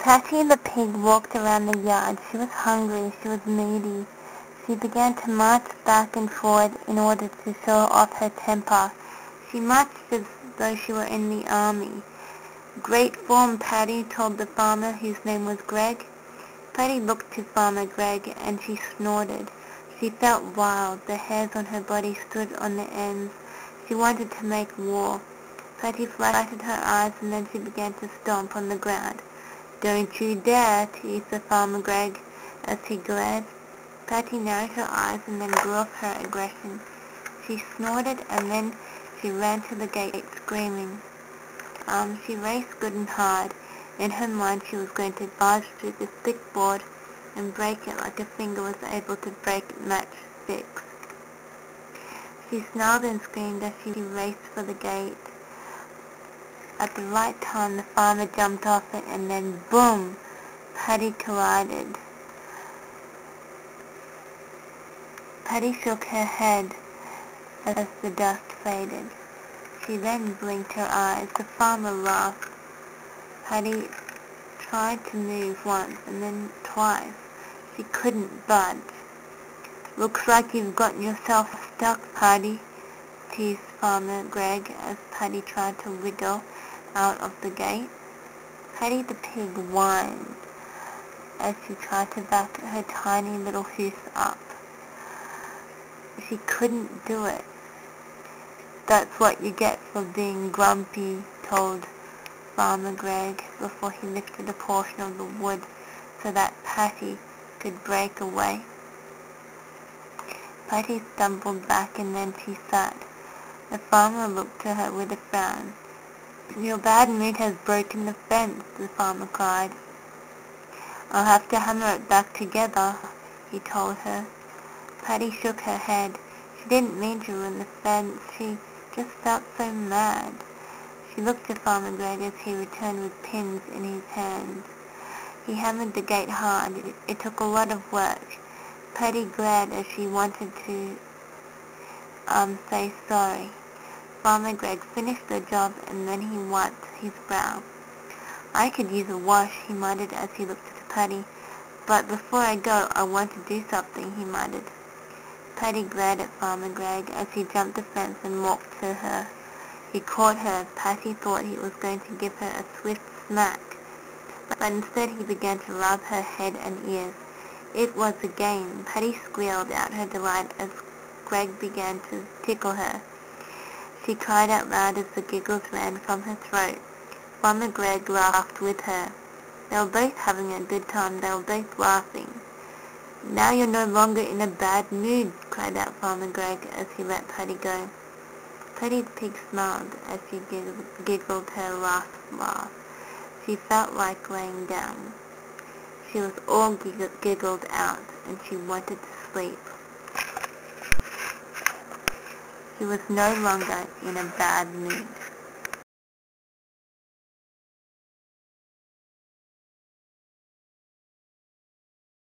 Patty the pig walked around the yard. She was hungry. She was moody. She began to march back and forward in order to show off her temper. She marched as though she were in the army. "Great form, Patty," told the farmer, whose name was Greg. Patty looked to Farmer Greg, and she snorted. She felt wild. The hairs on her body stood on the ends. She wanted to make war. Patty flattened her eyes, and then she began to stomp on the ground. "Don't you dare," teased the Farmer Greg as he glared. Patty narrowed her eyes and then grew off her aggression. She snorted, and then she ran to the gate screaming. She raced good and hard. In her mind she was going to barge through this thick board and break it like a finger was able to break matchsticks. She snarled and screamed as she raced for the gate. At the right time the farmer jumped off it, and then boom! Patty collided. Patty shook her head as the dust faded. She then blinked her eyes. The farmer laughed. Patty tried to move once and then twice. She couldn't budge. "Looks like you've gotten yourself stuck, Patty," teased Farmer Greg as Patty tried to wiggle out of the gate. Patty the pig whined as she tried to back her tiny little hoofs up. She couldn't do it. "That's what you get for being grumpy," told Farmer Greg before he lifted a portion of the wood so that Patty could break away. Patty stumbled back, and then she sat. The farmer looked to her with a frown. "Your bad mood has broken the fence," the farmer cried. "I'll have to hammer it back together," he told her. Patty shook her head. She didn't mean to ruin the fence. She just felt so mad. She looked at Farmer Greg as he returned with pins in his hands. He hammered the gate hard. It took a lot of work. Patty glared as she wanted to say sorry. Farmer Greg finished the job, and then he wiped his brow. "I could use a wash," he muttered as he looked at Patty. "But before I go, I want to do something," he muttered. Patty glared at Farmer Greg as he jumped the fence and walked to her. He caught her. Patty thought he was going to give her a swift smack, but instead he began to rub her head and ears. It was a game. Patty squealed out her delight as Greg began to tickle her. She cried out loud as the giggles ran from her throat. Farmer Greg laughed with her. They were both having a good time. They were both laughing. "Now you're no longer in a bad mood," cried out Farmer Greg as he let Patty go. Patty the pig smiled as she giggled her last laugh. She felt like laying down. She was all giggled out, and she wanted to sleep. She was no longer in a bad mood.